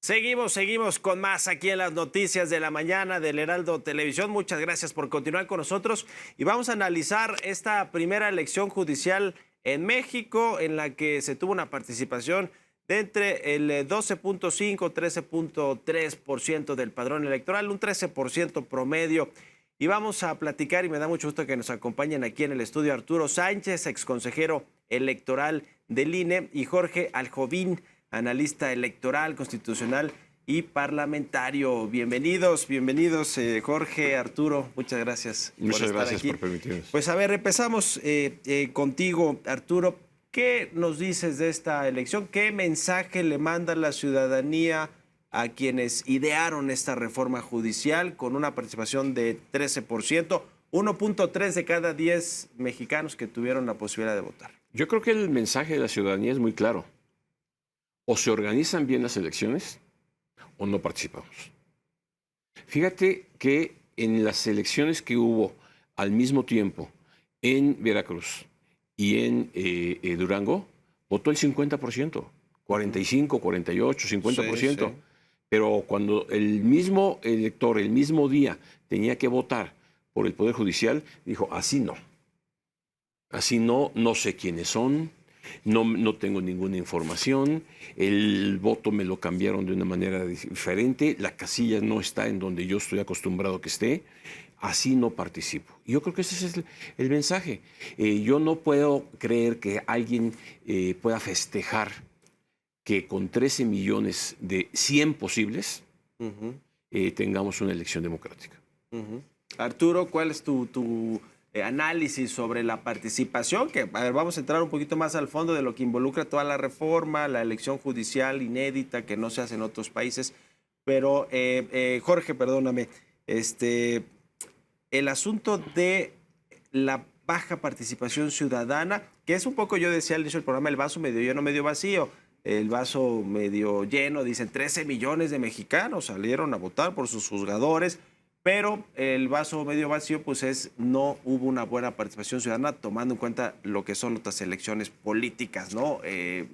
Seguimos con más aquí en las noticias de la mañana del Heraldo Televisión. Muchas gracias por continuar con nosotros y vamos a analizar esta primera elección judicial en México en la que se tuvo una participación de entre el 12.5, 13.3% del padrón electoral, un 13% promedio. Y vamos a platicar y me da mucho gusto que nos acompañen aquí en el estudio Arturo Sánchez, exconsejero electoral del INE, y Jorge Aljovín, analista electoral, constitucional y parlamentario. Bienvenidos, Jorge, Arturo, muchas gracias. Muchas gracias por permitirnos. Pues a ver, empezamos contigo, Arturo. ¿Qué nos dices de esta elección? ¿Qué mensaje le manda la ciudadanía a quienes idearon esta reforma judicial con una participación de 13%, 1.3 de cada 10 mexicanos que tuvieron la posibilidad de votar? Yo creo que el mensaje de la ciudadanía es muy claro. O se organizan bien las elecciones o no participamos. Fíjate que en las elecciones que hubo al mismo tiempo en Veracruz y en Durango, votó el 50%, 45, 48, 50%. Sí, sí. Pero cuando el mismo elector, el mismo día, tenía que votar por el Poder Judicial, dijo, así no. Así no, no sé quiénes son, no tengo ninguna información, el voto me lo cambiaron de una manera diferente, la casilla no está en donde yo estoy acostumbrado que esté, así no participo. Yo creo que ese es el mensaje. Yo no puedo creer que alguien pueda festejar que con 13 millones de 100 posibles tengamos una elección democrática. Arturo, ¿cuál es tu análisis sobre la participación? Que, a ver, vamos a entrar un poquito más al fondo de lo que involucra toda la reforma, la elección judicial inédita que no se hace en otros países. Pero, Jorge, perdóname, el asunto de la baja participación ciudadana, que es un poco, yo decía al inicio del programa, el vaso medio lleno, medio vacío. El vaso medio lleno, dicen 13 millones de mexicanos salieron a votar por sus juzgadores, pero el vaso medio vacío, pues no hubo una buena participación ciudadana, tomando en cuenta lo que son otras elecciones políticas, ¿no?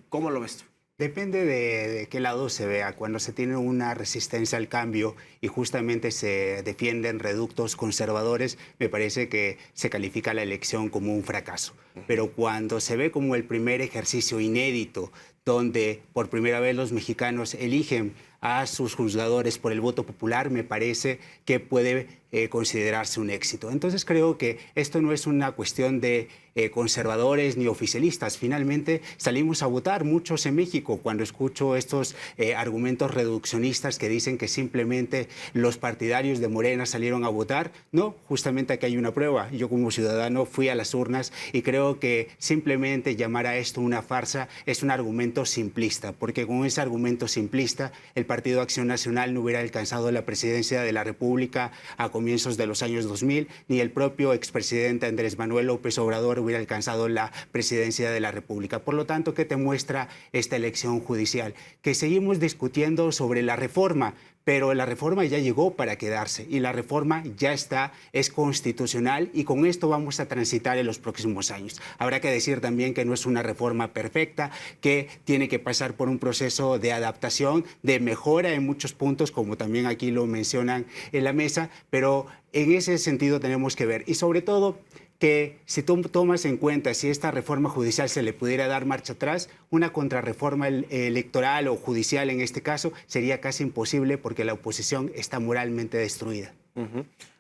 ¿Cómo lo ves tú? Depende de qué lado se vea. Cuando se tiene una resistencia al cambio y justamente se defienden reductos conservadores, me parece que se califica la elección como un fracaso. Pero cuando se ve como el primer ejercicio inédito, donde por primera vez los mexicanos eligen a sus juzgadores por el voto popular, me parece que puede considerarse un éxito. Entonces creo que esto no es una cuestión de conservadores ni oficialistas. Finalmente salimos a votar muchos en México. Cuando escucho estos argumentos reduccionistas que dicen que simplemente los partidarios de Morena salieron a votar, no, justamente aquí hay una prueba. Yo como ciudadano fui a las urnas y creo que simplemente llamar a esto una farsa es un argumento simplista, porque con ese argumento simplista el Partido Acción Nacional no hubiera alcanzado la presidencia de la República a comienzos de los años 2000, ni el propio expresidente Andrés Manuel López Obrador hubiera alcanzado la presidencia de la República. Por lo tanto, ¿qué te muestra esta elección judicial? Que seguimos discutiendo sobre la reforma, pero la reforma ya llegó para quedarse y la reforma ya está, es constitucional y con esto vamos a transitar en los próximos años. Habrá que decir también que no es una reforma perfecta, que tiene que pasar por un proceso de adaptación, de mejora en muchos puntos, como también aquí lo mencionan en la mesa, pero en ese sentido tenemos que ver y sobre todo que si tú tomas en cuenta si esta reforma judicial se le pudiera dar marcha atrás, una contrarreforma electoral o judicial en este caso sería casi imposible porque la oposición está moralmente destruida.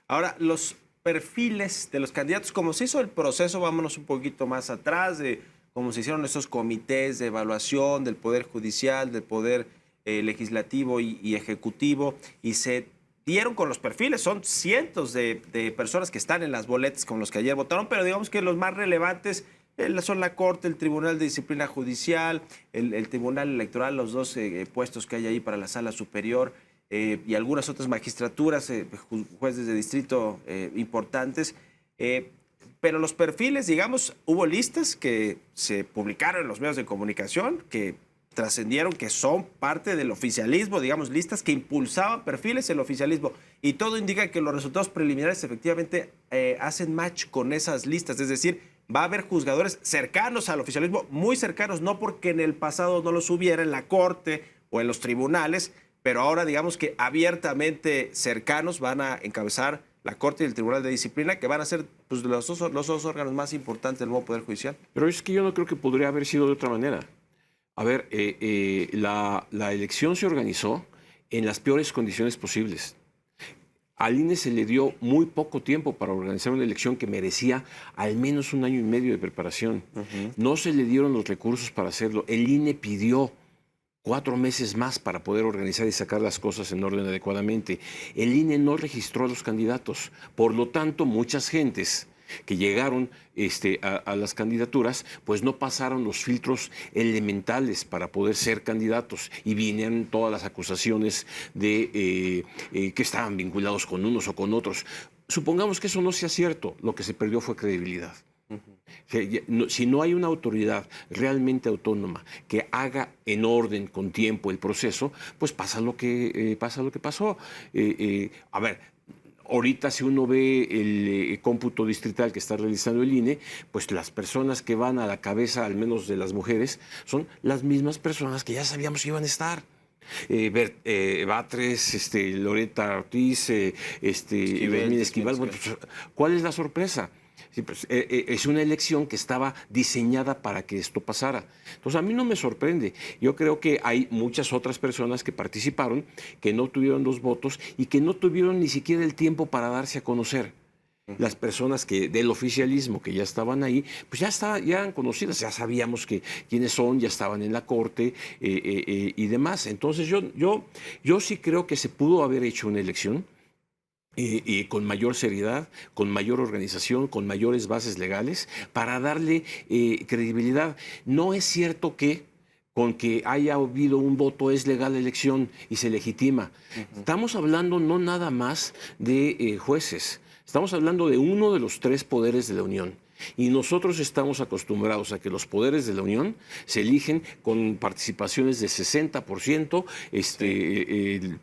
Ahora, los perfiles de los candidatos, como se hizo el proceso, vámonos un poquito más atrás, de cómo se hicieron esos comités de evaluación del Poder Judicial, del Poder Legislativo y Ejecutivo, y se dieron con los perfiles, son cientos de personas que están en las boletas con los que ayer votaron, pero digamos que los más relevantes son la Corte, el Tribunal de Disciplina Judicial, el Tribunal Electoral, los dos puestos que hay ahí para la Sala Superior y algunas otras magistraturas, jueces de distrito importantes. Pero los perfiles, digamos, hubo listas que se publicaron en los medios de comunicación, que trascendieron, que son parte del oficialismo, digamos, listas que impulsaban perfiles el oficialismo. Y todo indica que los resultados preliminares efectivamente hacen match con esas listas. Es decir, va a haber juzgadores cercanos al oficialismo, muy cercanos, no porque en el pasado no los hubiera en la Corte o en los tribunales, pero ahora digamos que abiertamente cercanos van a encabezar la Corte y el Tribunal de Disciplina, que van a ser pues, los dos órganos más importantes del nuevo Poder Judicial. Pero es que yo no creo que podría haber sido de otra manera. A ver, la elección se organizó en las peores condiciones posibles. Al INE se le dio muy poco tiempo para organizar una elección que merecía al menos 1 año y medio de preparación. No se le dieron los recursos para hacerlo. El INE pidió 4 meses más para poder organizar y sacar las cosas en orden adecuadamente. El INE no registró a los candidatos. Por lo tanto, muchas gentes que llegaron a las candidaturas, pues no pasaron los filtros elementales para poder ser candidatos y vinieron todas las acusaciones de que estaban vinculados con unos o con otros. Supongamos que eso no sea cierto, lo que se perdió fue credibilidad. Si no hay una autoridad realmente autónoma que haga en orden, con tiempo, el proceso, pues pasa lo que pasó. A ver, ahorita si uno ve el cómputo distrital que está realizando el INE, pues las personas que van a la cabeza, al menos de las mujeres, son las mismas personas que ya sabíamos que iban a estar. Batres, Loreta Ortiz, Esquivel. Bueno, pues, ¿cuál es la sorpresa? Sí, pues, es una elección que estaba diseñada para que esto pasara. Entonces, a mí no me sorprende. Yo creo que hay muchas otras personas que participaron, que no tuvieron los votos y que no tuvieron ni siquiera el tiempo para darse a conocer. Las personas del oficialismo que ya estaban ahí, pues ya eran conocidas, ya sabíamos quiénes son, ya estaban en la corte y demás. Entonces, yo sí creo que se pudo haber hecho una elección con mayor seriedad, con mayor organización, con mayores bases legales, para darle credibilidad. No es cierto que con que haya habido un voto es legal la elección y se legitima. Estamos hablando no nada más de jueces, estamos hablando de uno de los 3 poderes de la Unión. Y nosotros estamos acostumbrados a que los poderes de la Unión se eligen con participaciones de 60%,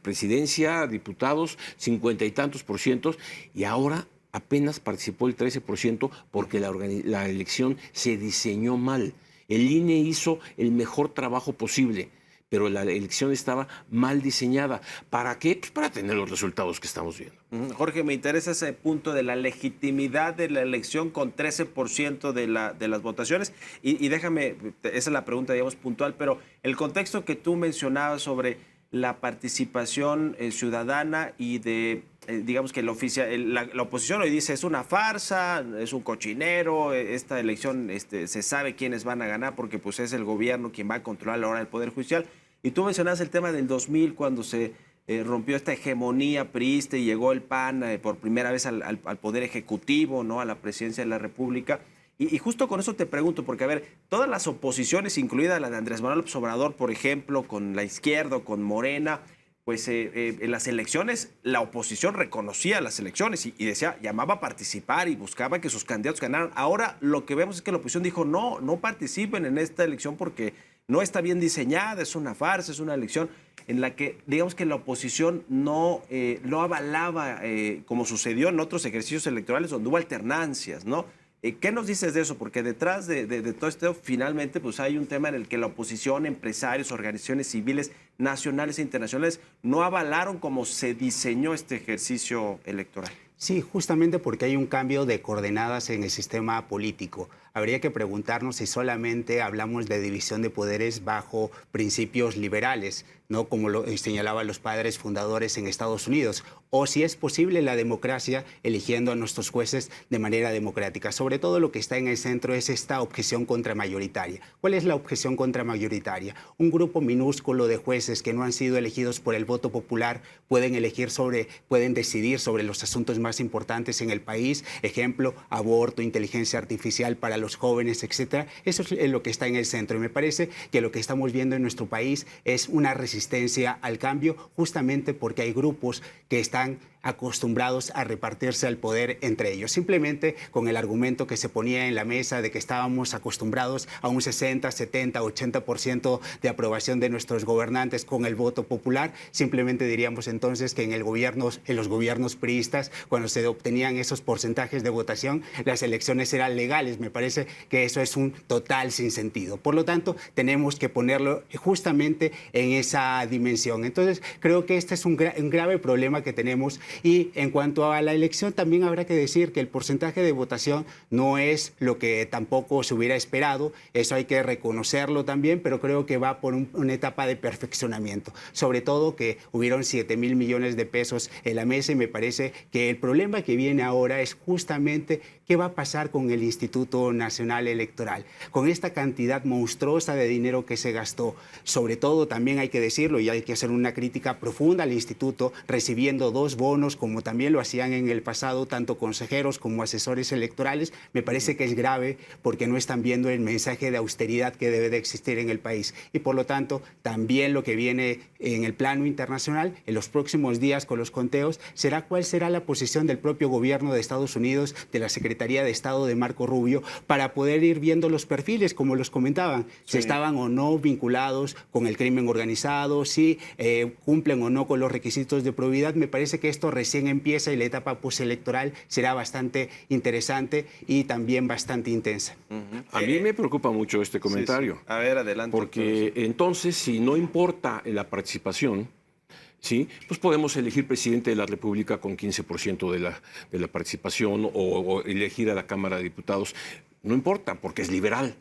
presidencia, diputados, 50 y tantos por ciento, y ahora apenas participó el 13% porque la elección se diseñó mal. El INE hizo el mejor trabajo posible, pero la elección estaba mal diseñada. ¿Para qué? Pues para tener los resultados que estamos viendo. Jorge, me interesa ese punto de la legitimidad de la elección con 13% de las votaciones. Y déjame, esa es la pregunta, digamos, puntual, pero el contexto que tú mencionabas sobre la participación ciudadana y de, digamos que la oposición hoy dice es una farsa, es un cochinero, esta elección se sabe quiénes van a ganar porque pues es el gobierno quien va a controlar a la hora del Poder Judicial. Y tú mencionabas el tema del 2000 cuando se rompió esta hegemonía priista y llegó el PAN por primera vez al Poder Ejecutivo, ¿no? A la presidencia de la República. Y justo con eso te pregunto, porque a ver, todas las oposiciones, incluida la de Andrés Manuel López Obrador, por ejemplo, con la izquierda, con Morena, pues en las elecciones la oposición reconocía las elecciones y decía, llamaba a participar y buscaba que sus candidatos ganaran. Ahora lo que vemos es que la oposición dijo, no participen en esta elección porque no está bien diseñada, es una farsa, es una elección en la que, digamos que la oposición no avalaba, como sucedió en otros ejercicios electorales donde hubo alternancias, ¿no? ¿Qué nos dices de eso? Porque detrás de todo esto, finalmente, pues hay un tema en el que la oposición, empresarios, organizaciones civiles nacionales e internacionales no avalaron cómo se diseñó este ejercicio electoral. Sí, justamente porque hay un cambio de coordenadas en el sistema político. Habría que preguntarnos si solamente hablamos de división de poderes bajo principios liberales, ¿no? Como lo señalaban los padres fundadores en Estados Unidos, o si es posible la democracia eligiendo a nuestros jueces de manera democrática. Sobre todo lo que está en el centro es esta objeción contramayoritaria. ¿Cuál es la objeción contramayoritaria? Un grupo minúsculo de jueces que no han sido elegidos por el voto popular pueden decidir sobre los asuntos más importantes en el país, ejemplo, aborto, inteligencia artificial para los jóvenes, etcétera. Eso es lo que está en el centro y me parece que lo que estamos viendo en nuestro país es una resistencia al cambio justamente porque hay grupos que están acostumbrados a repartirse el poder entre ellos, simplemente con el argumento que se ponía en la mesa de que estábamos acostumbrados a un 60, 70, 80% de aprobación de nuestros gobernantes con el voto popular. Simplemente diríamos entonces que en los gobiernos priistas, cuando se obtenían esos porcentajes de votación, las elecciones eran legales. Me parece que eso es un total sinsentido. Por lo tanto, tenemos que ponerlo justamente en esa dimensión. Entonces, creo que este es un grave problema que tenemos. Y en cuanto a la elección, también habrá que decir que el porcentaje de votación no es lo que tampoco se hubiera esperado. Eso hay que reconocerlo también, pero creo que va por una etapa de perfeccionamiento. Sobre todo que hubieron 7.000 millones de pesos en la mesa, y me parece que el problema que viene ahora es justamente qué va a pasar con el Instituto Nacional Electoral. Con esta cantidad monstruosa de dinero que se gastó, sobre todo también hay que decirlo y hay que hacer una crítica profunda al instituto, recibiendo 2 bonos, como también lo hacían en el pasado tanto consejeros como asesores electorales, me parece que es grave porque no están viendo el mensaje de austeridad que debe de existir en el país. Y por lo tanto, también lo que viene en el plano internacional, en los próximos días con los conteos, será cuál será la posición del propio gobierno de Estados Unidos, de la Secretaría de Estado de Marco Rubio, para poder ir viendo los perfiles, como los comentaban, si estaban o no vinculados con el crimen organizado, si cumplen o no con los requisitos de probidad. Me parece que esto recién empieza y la etapa postelectoral será bastante interesante y también bastante intensa. A mí me preocupa mucho este comentario. Sí. A ver, adelante. Porque entonces, si no importa la participación, ¿sí? Pues podemos elegir presidente de la República con 15% de la participación o elegir a la Cámara de Diputados. No importa, porque es liberal.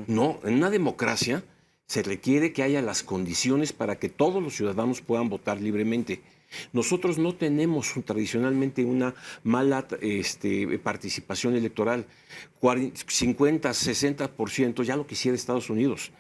No, en una democracia se requiere que haya las condiciones para que todos los ciudadanos puedan votar libremente. Nosotros no tenemos tradicionalmente una mala participación electoral. 50, 60%, ya lo quisiera Estados Unidos.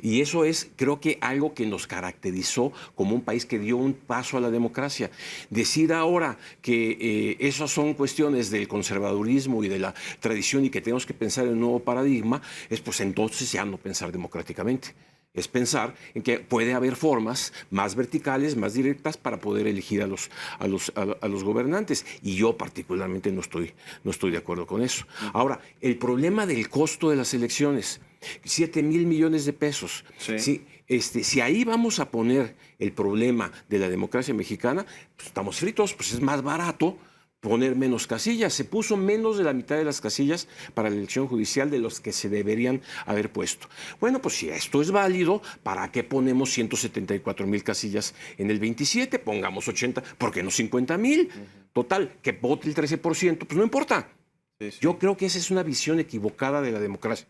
Y eso es, creo que, algo que nos caracterizó como un país que dio un paso a la democracia. Decir ahora que esas son cuestiones del conservadurismo y de la tradición y que tenemos que pensar en un nuevo paradigma, es pues entonces ya no pensar democráticamente. Es pensar en que puede haber formas más verticales, más directas para poder elegir a los gobernantes. Y yo particularmente no estoy de acuerdo con eso. Ahora, el problema del costo de las elecciones, 7.000 millones de pesos. Sí. ¿Sí? Si ahí vamos a poner el problema de la democracia mexicana, pues estamos fritos, pues es más barato poner menos casillas. Se puso menos de la mitad de las casillas para la elección judicial de los que se deberían haber puesto. Bueno, pues si esto es válido, ¿para qué ponemos 174,000 casillas en el 27? Pongamos 80, ¿por qué no 50,000? Total, que vote el 13%, pues no importa. Sí, sí. Yo creo que esa es una visión equivocada de la democracia.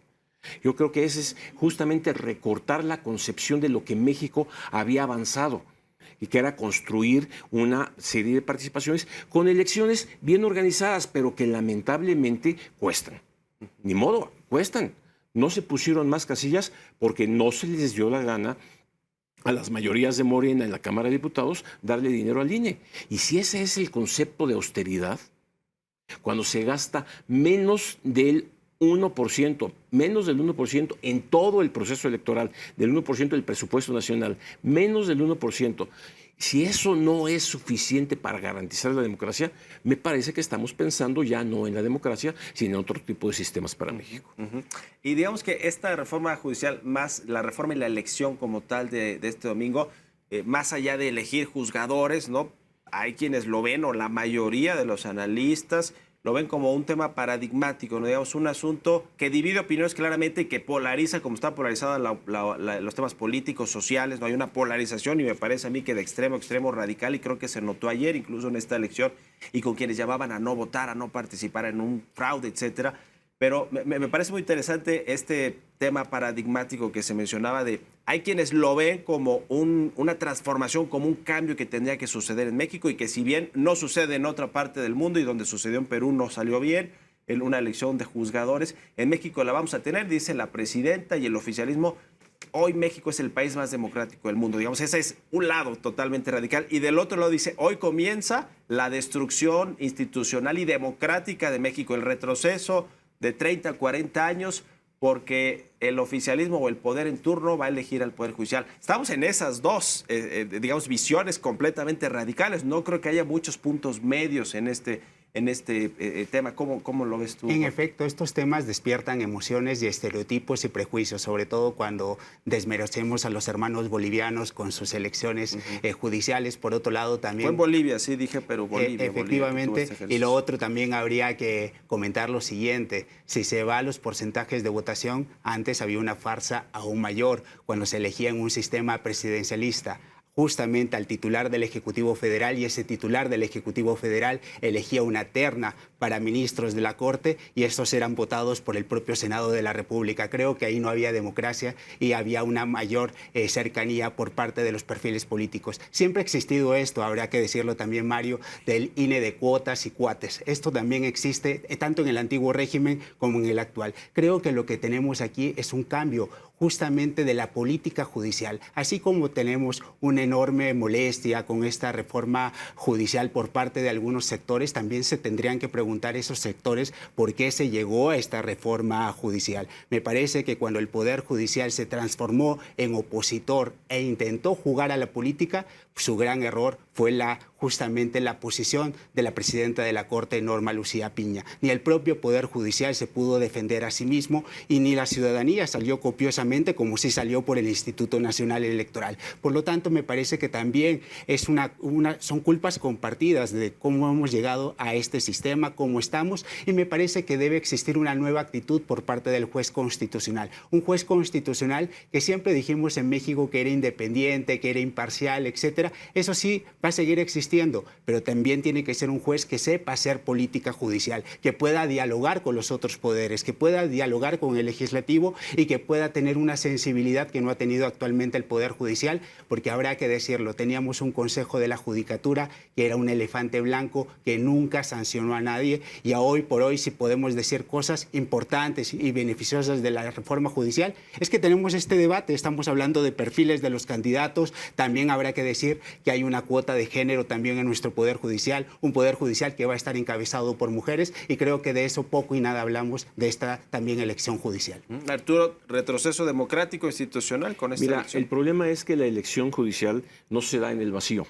Yo creo que ese es justamente recortar la concepción de lo que México había avanzado, y que era construir una serie de participaciones con elecciones bien organizadas, pero que lamentablemente cuestan. Ni modo, cuestan. No se pusieron más casillas porque no se les dio la gana a las mayorías de Morena en la Cámara de Diputados darle dinero al INE. Y si ese es el concepto de austeridad, cuando se gasta menos del 1%, menos del 1% en todo el proceso electoral, del 1% del presupuesto nacional, menos del 1%. Si eso no es suficiente para garantizar la democracia, me parece que estamos pensando ya no en la democracia, sino en otro tipo de sistemas para México. Y digamos que esta reforma judicial, más la reforma y la elección como tal de este domingo, más allá de elegir juzgadores, ¿no? Hay quienes lo ven, o la mayoría de los analistas lo ven como un tema paradigmático, ¿no? Digamos, un asunto que divide opiniones claramente y que polariza, como está polarizada los temas políticos, sociales. No hay una polarización, y me parece a mí que de extremo a extremo radical, y creo que se notó ayer incluso en esta elección, y con quienes llamaban a no votar, a no participar en un fraude, etcétera. Pero me parece muy interesante este tema paradigmático que se mencionaba de hay quienes lo ven como una transformación, como un cambio que tendría que suceder en México, y que si bien no sucede en otra parte del mundo, y donde sucedió en Perú no salió bien, en una elección de juzgadores, en México la vamos a tener, dice la presidenta y el oficialismo. Hoy México es el país más democrático del mundo. Digamos, ese es un lado totalmente radical. Y del otro lado dice, hoy comienza la destrucción institucional y democrática de México, el retroceso de 30, 40 años, porque el oficialismo o el poder en turno va a elegir al Poder Judicial. Estamos en esas dos, digamos, visiones completamente radicales. No creo que haya muchos puntos medios en este tema. ¿Cómo lo ves tú? En efecto, estos temas despiertan emociones y estereotipos y prejuicios, sobre todo cuando desmerecemos a los hermanos bolivianos con sus elecciones judiciales. Por otro lado, también... Fue en Bolivia, sí dije, pero Bolivia. Efectivamente, Bolivia, y lo otro también habría que comentar lo siguiente. Si se va a los porcentajes de votación, antes había una farsa aún mayor, cuando se elegía en un sistema presidencialista justamente al titular del Ejecutivo Federal, y ese titular del Ejecutivo Federal elegía una terna para ministros de la Corte y estos eran votados por el propio Senado de la República. Creo que ahí no había democracia y había una mayor cercanía por parte de los perfiles políticos. Siempre ha existido esto, habrá que decirlo también, Mario, del INE de cuotas y cuates. Esto también existe tanto en el antiguo régimen como en el actual. Creo que lo que tenemos aquí es un cambio justamente de la política judicial, así como tenemos una enorme molestia con esta reforma judicial por parte de algunos sectores, también se tendrían que preguntar esos sectores por qué se llegó a esta reforma judicial. Me parece que cuando el Poder Judicial se transformó en opositor e intentó jugar a la política, su gran error fue justamente la posición de la presidenta de la Corte, Norma Lucía Piña. Ni el propio Poder Judicial se pudo defender a sí mismo y ni la ciudadanía salió copiosamente como sí salió por el Instituto Nacional Electoral. Por lo tanto, me parece que también es son culpas compartidas de cómo hemos llegado a este sistema, cómo estamos, y me parece que debe existir una nueva actitud por parte del juez constitucional. Un juez constitucional que siempre dijimos en México que era independiente, que era imparcial, etcétera. Eso sí va a seguir existiendo, pero también tiene que ser un juez que sepa hacer política judicial, que pueda dialogar con los otros poderes, que pueda dialogar con el legislativo y que pueda tener una sensibilidad que no ha tenido actualmente el Poder Judicial, porque habrá que decirlo, teníamos un Consejo de la Judicatura que era un elefante blanco que nunca sancionó a nadie, y a hoy por hoy, si podemos decir cosas importantes y beneficiosas de la reforma judicial, es que tenemos este debate, estamos hablando de perfiles de los candidatos, también habrá que decir que hay una cuota de género también en nuestro Poder Judicial, un Poder Judicial que va a estar encabezado por mujeres, y creo que de eso poco y nada hablamos de esta también elección judicial. Arturo, retroceso democrático institucional con esta elección. El problema es que la elección judicial no se da en el vacío.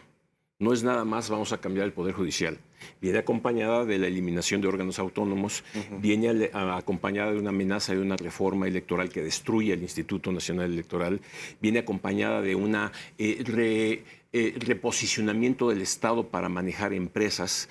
No es nada más vamos a cambiar el Poder Judicial. Viene acompañada de la eliminación de órganos autónomos, viene acompañada de una amenaza de una reforma electoral que destruye el Instituto Nacional Electoral, viene acompañada de una reposicionamiento del Estado para manejar empresas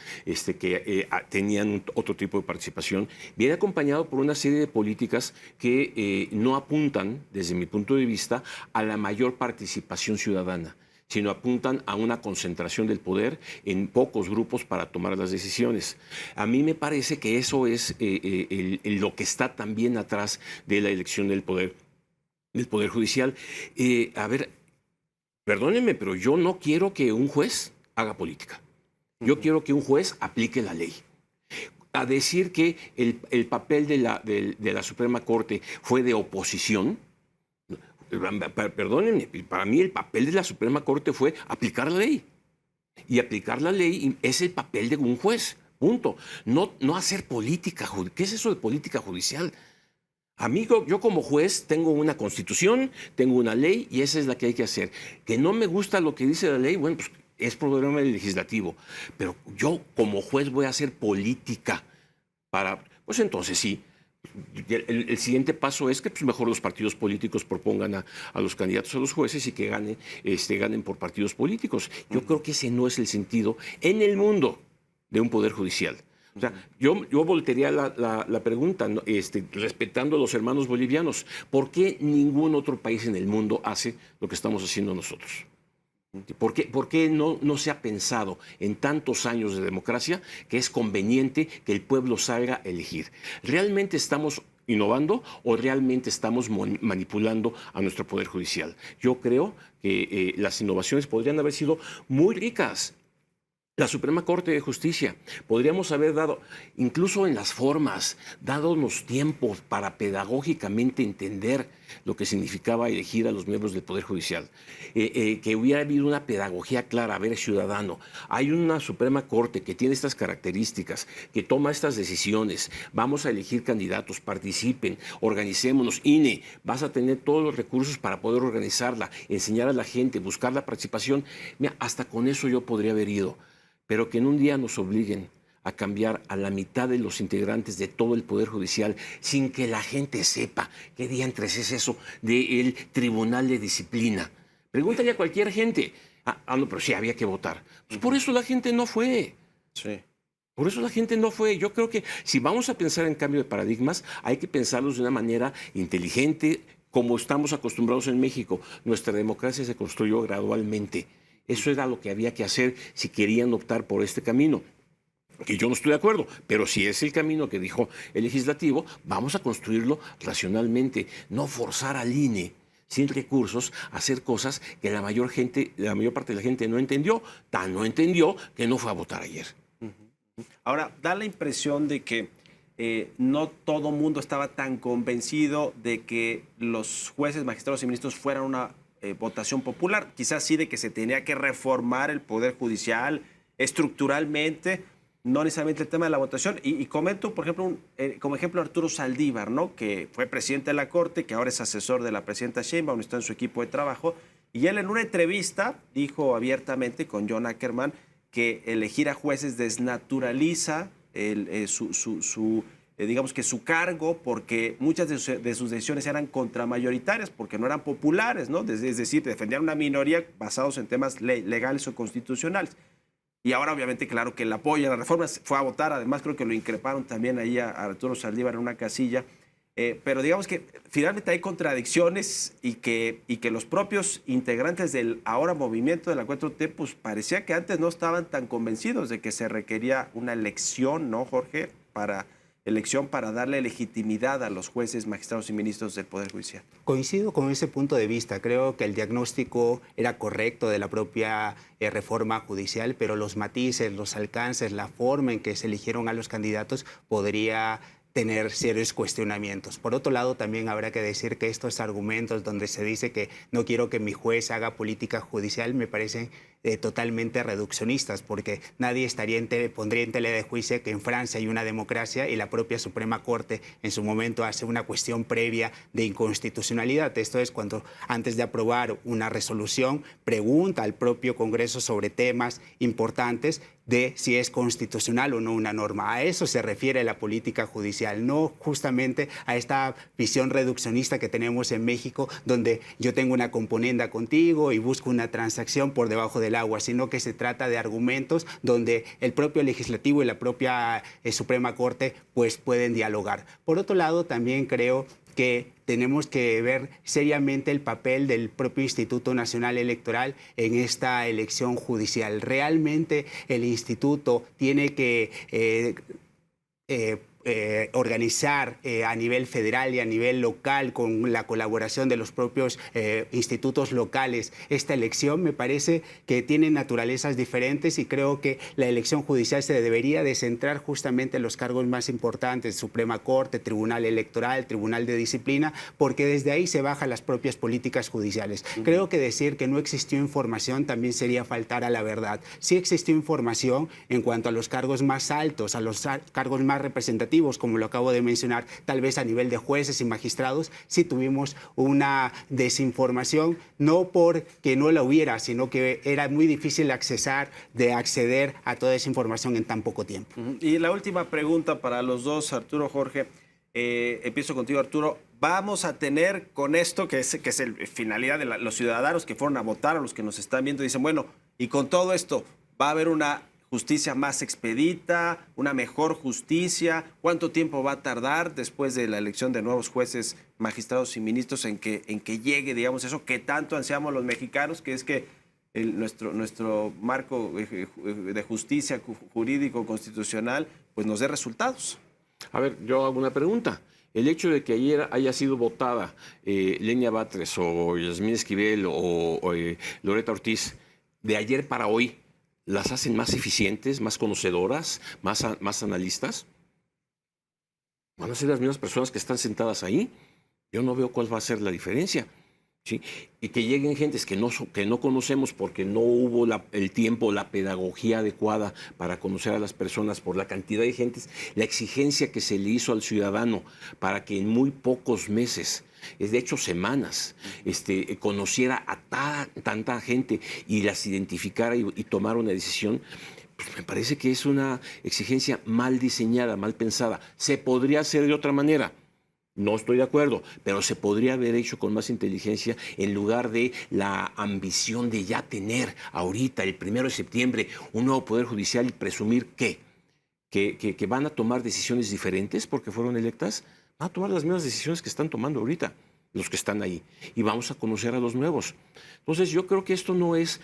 que tenían otro tipo de participación, viene acompañado por una serie de políticas que no apuntan, desde mi punto de vista, a la mayor participación ciudadana, sino apuntan a una concentración del poder en pocos grupos para tomar las decisiones. A mí me parece que eso es lo que está también atrás de la elección del poder judicial. A ver, perdónenme, pero yo no quiero que un juez haga política. Yo quiero que un juez aplique la ley. A decir que el papel de la Suprema Corte fue de oposición, perdónenme, para mí el papel de la Suprema Corte fue aplicar la ley. Y aplicar la ley es el papel de un juez, punto. No hacer política. ¿Qué es eso de política judicial? Amigo, yo como juez tengo una constitución, tengo una ley y esa es la que hay que hacer. Que no me gusta lo que dice la ley, bueno, pues es problema del legislativo. Pero yo como juez voy a hacer política pues entonces sí. El siguiente paso es que pues, mejor los partidos políticos propongan a los candidatos a los jueces y que ganen por partidos políticos. Yo creo que ese no es el sentido en el mundo de un poder judicial. O sea, yo voltearía la pregunta, ¿no? Respetando a los hermanos bolivianos. ¿Por qué ningún otro país en el mundo hace lo que estamos haciendo nosotros? ¿Por qué no se ha pensado en tantos años de democracia que es conveniente que el pueblo salga a elegir? ¿Realmente estamos innovando o realmente estamos manipulando a nuestro Poder Judicial? Yo creo que las innovaciones podrían haber sido muy ricas. La Suprema Corte de Justicia, podríamos haber dado, incluso en las formas, dado los tiempos para pedagógicamente entender lo que significaba elegir a los miembros del Poder Judicial, que hubiera habido una pedagogía clara. A ver, ciudadano, hay una Suprema Corte que tiene estas características, que toma estas decisiones, vamos a elegir candidatos, participen, organicémonos, INE, vas a tener todos los recursos para poder organizarla, enseñar a la gente, buscar la participación. Mira, hasta con eso yo podría haber ido, pero que en un día nos obliguen a cambiar a la mitad de los integrantes de todo el Poder Judicial sin que la gente sepa qué diantres es eso del Tribunal de Disciplina. Pregúntale a cualquier gente. No, pero sí, había que votar. Pues por eso la gente no fue. Sí. Por eso la gente no fue. Yo creo que si vamos a pensar en cambio de paradigmas, hay que pensarlos de una manera inteligente, como estamos acostumbrados en México. Nuestra democracia se construyó gradualmente. Eso era lo que había que hacer si querían optar por este camino. Que yo no estoy de acuerdo, pero si es el camino que dijo el legislativo, vamos a construirlo racionalmente, no forzar al INE sin recursos a hacer cosas que la mayor parte de la gente no entendió, tan no entendió que no fue a votar ayer. Ahora, da la impresión de que no todo mundo estaba tan convencido de que los jueces, magistrados y ministros fueran una votación popular, quizás sí de que se tenía que reformar el Poder Judicial estructuralmente, no necesariamente el tema de la votación. Y comento, por ejemplo, como ejemplo Arturo Saldívar, ¿no? Que fue presidente de la Corte, que ahora es asesor de la presidenta Sheinbaum, está en su equipo de trabajo, y él en una entrevista dijo abiertamente con John Ackerman que elegir a jueces desnaturaliza digamos que su cargo, porque muchas de sus decisiones eran contramayoritarias, porque no eran populares, ¿no? Es decir, defendían una minoría basados en temas legales o constitucionales. Y ahora, obviamente, claro que el apoyo a la reforma fue a votar. Además, creo que lo increparon también ahí a Arturo Saldívar en una casilla. Pero digamos que finalmente hay contradicciones y que los propios integrantes del ahora movimiento de la 4T, pues parecía que antes no estaban tan convencidos de que se requería una elección, ¿no, Jorge? Elección para darle legitimidad a los jueces, magistrados y ministros del Poder Judicial. Coincido con ese punto de vista. Creo que el diagnóstico era correcto de la propia reforma judicial, pero los matices, los alcances, la forma en que se eligieron a los candidatos podría tener serios cuestionamientos. Por otro lado, también habrá que decir que estos argumentos donde se dice que no quiero que mi juez haga política judicial me parecen totalmente reduccionistas, porque nadie pondría en tela de juicio que en Francia hay una democracia y la propia Suprema Corte en su momento hace una cuestión previa de inconstitucionalidad. Esto es cuando antes de aprobar una resolución pregunta al propio Congreso sobre temas importantes de si es constitucional o no una norma. A eso se refiere la política judicial, no justamente a esta visión reduccionista que tenemos en México, donde yo tengo una componenda contigo y busco una transacción por debajo del agua, sino que se trata de argumentos donde el propio legislativo y la propia Suprema Corte pues pueden dialogar. Por otro lado, también creo que tenemos que ver seriamente el papel del propio Instituto Nacional Electoral en esta elección judicial. Realmente el instituto tiene que organizar a nivel federal y a nivel local, con la colaboración de los propios institutos locales, esta elección. Me parece que tiene naturalezas diferentes y creo que la elección judicial se debería de centrar justamente en los cargos más importantes, Suprema Corte, Tribunal Electoral, Tribunal de Disciplina, porque desde ahí se bajan las propias políticas judiciales. Creo que decir que no existió información también sería faltar a la verdad. Sí existió información en cuanto a los cargos más altos, a los cargos más representativos, como lo acabo de mencionar, tal vez a nivel de jueces y magistrados, sí tuvimos una desinformación, no porque no la hubiera, sino que era muy difícil acceder a toda esa información en tan poco tiempo. Y la última pregunta para los dos, Arturo, Jorge. Empiezo contigo, Arturo. Vamos a tener con esto, que es la finalidad de los ciudadanos que fueron a votar, a los que nos están viendo, dicen, bueno, y con todo esto, ¿va a haber una justicia más expedita, una mejor justicia? ¿Cuánto tiempo va a tardar después de la elección de nuevos jueces, magistrados y ministros en que llegue, digamos, eso que tanto ansiamos los mexicanos, que es que nuestro marco de justicia jurídico constitucional pues nos dé resultados? A ver, yo hago una pregunta. El hecho de que ayer haya sido votada Lenia Batres o Yasmín Esquivel o Loretta Ortiz, de ayer para hoy, ¿las hacen más eficientes, más conocedoras, más analistas? ¿Van a ser las mismas personas que están sentadas ahí? Yo no veo cuál va a ser la diferencia. ¿Sí? Y que lleguen gentes que no conocemos porque no hubo el tiempo, la pedagogía adecuada para conocer a las personas, por la cantidad de gentes, la exigencia que se le hizo al ciudadano para que en muy pocos meses, de hecho semanas, conociera a tanta gente y las identificara y tomara una decisión. Pues me parece que es una exigencia mal diseñada, mal pensada. Se podría hacer de otra manera. No estoy de acuerdo, pero se podría haber hecho con más inteligencia en lugar de la ambición de ya tener ahorita, el 1 de septiembre, un nuevo Poder Judicial y presumir que van a tomar decisiones diferentes porque fueron electas. Van a tomar las mismas decisiones que están tomando ahorita los que están ahí y vamos a conocer a los nuevos. Entonces yo creo que esto no es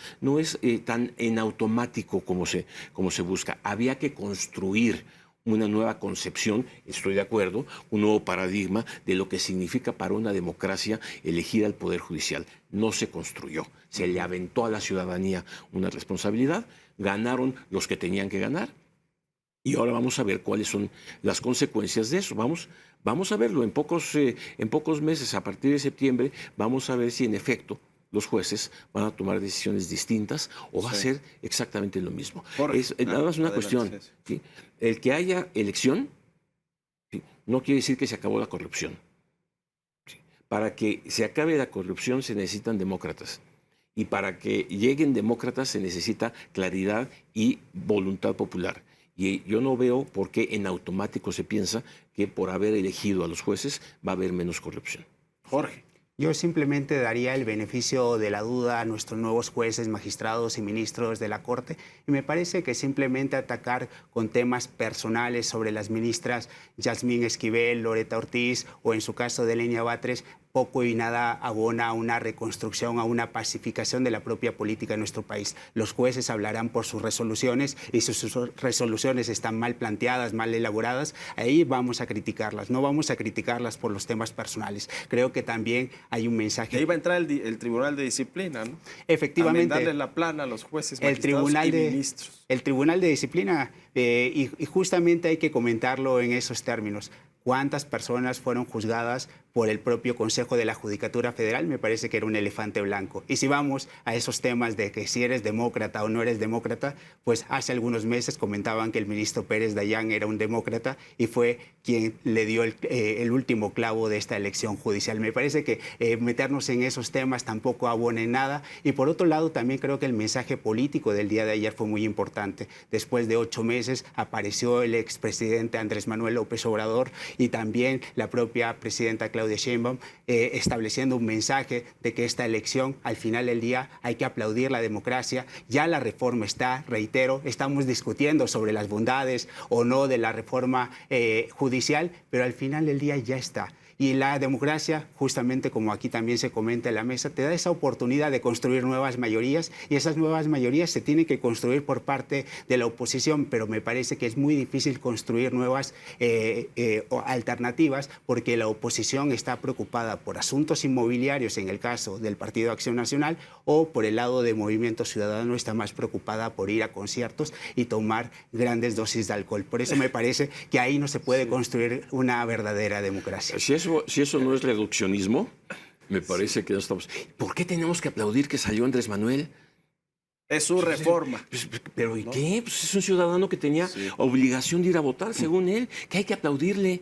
tan en automático como se busca. Había que construir una nueva concepción, estoy de acuerdo, un nuevo paradigma de lo que significa para una democracia elegida el Poder Judicial. No se construyó, se le aventó a la ciudadanía una responsabilidad, ganaron los que tenían que ganar y ahora vamos a ver cuáles son las consecuencias de eso. Vamos a verlo en pocos meses, a partir de septiembre, vamos a ver si en efecto los jueces van a tomar decisiones distintas o va a ser exactamente lo mismo. Es nada más una cuestión. ¿Sí? El que haya elección, ¿sí?, no quiere decir que se acabó la corrupción. ¿Sí? Para que se acabe la corrupción se necesitan demócratas. Y para que lleguen demócratas se necesita claridad y voluntad popular. Y yo no veo por qué en automático se piensa que por haber elegido a los jueces va a haber menos corrupción. Jorge. Yo simplemente daría el beneficio de la duda a nuestros nuevos jueces, magistrados y ministros de la Corte. Y me parece que simplemente atacar con temas personales sobre las ministras Yasmín Esquivel, Loretta Ortiz o en su caso de Lenia Batres, poco y nada abona a una reconstrucción, a una pacificación de la propia política de nuestro país. Los jueces hablarán por sus resoluciones y si sus resoluciones están mal planteadas, mal elaboradas, ahí vamos a criticarlas. No vamos a criticarlas por los temas personales. Creo que también hay un mensaje. Ahí va a entrar el Tribunal de Disciplina, ¿no? Efectivamente. A darle la plana a los jueces, magistrados y ministros. El Tribunal de Disciplina, y justamente hay que comentarlo en esos términos. ¿Cuántas personas fueron juzgadas por el propio Consejo de la Judicatura Federal? Me parece que era un elefante blanco. Y si vamos a esos temas de que si eres demócrata o no eres demócrata, pues hace algunos meses comentaban que el ministro Pérez Dayán era un demócrata y fue quien le dio el último clavo de esta elección judicial. Me parece que meternos en esos temas tampoco abona en nada. Y por otro lado, también creo que el mensaje político del día de ayer fue muy importante. Después de 8 meses apareció el expresidente Andrés Manuel López Obrador y también la propia presidenta Claudia Sheinbaum, estableciendo un mensaje de que esta elección, al final del día, hay que aplaudir la democracia. Ya la reforma está, reitero, estamos discutiendo sobre las bondades o no de la reforma judicial, pero al final del día ya está. Y la democracia, justamente como aquí también se comenta en la mesa, te da esa oportunidad de construir nuevas mayorías y esas nuevas mayorías se tienen que construir por parte de la oposición, pero me parece que es muy difícil construir nuevas alternativas porque la oposición está preocupada por asuntos inmobiliarios en el caso del Partido Acción Nacional o por el lado de Movimiento Ciudadano está más preocupada por ir a conciertos y tomar grandes dosis de alcohol. Por eso me parece que ahí no se puede construir una verdadera democracia. Si eso no es reduccionismo, me parece que no estamos... ¿Por qué tenemos que aplaudir que salió Andrés Manuel? Es su reforma. ¿Pero y qué? Pues es un ciudadano que tenía obligación de ir a votar, según él, que hay que aplaudirle.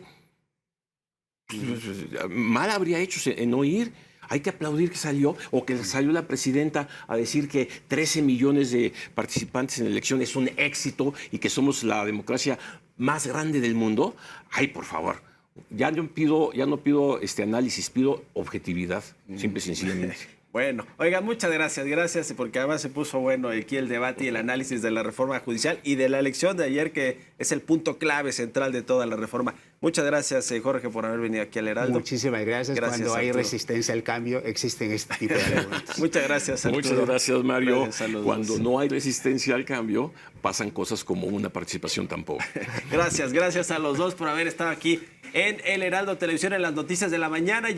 Mal habría hecho en no ir. Hay que aplaudir que salió, o que salió la presidenta a decir que 13 millones de participantes en la elección es un éxito y que somos la democracia más grande del mundo. Ay, por favor. Ya no pido análisis, pido objetividad, simple y sencillamente. Bueno, oigan, muchas gracias, porque además se puso bueno aquí el debate y el análisis de la reforma judicial y de la elección de ayer, que es el punto clave central de toda la reforma. Muchas gracias, Jorge, por haber venido aquí al Heraldo. Muchísimas gracias. Cuando hay resistencia al cambio, existen este tipo de argumentos. Muchas gracias, Arturo. Muchas gracias, Mario. Cuando no hay resistencia al cambio, pasan cosas como una participación tan pobre. Gracias a los dos por haber estado aquí en El Heraldo Televisión en las noticias de la mañana.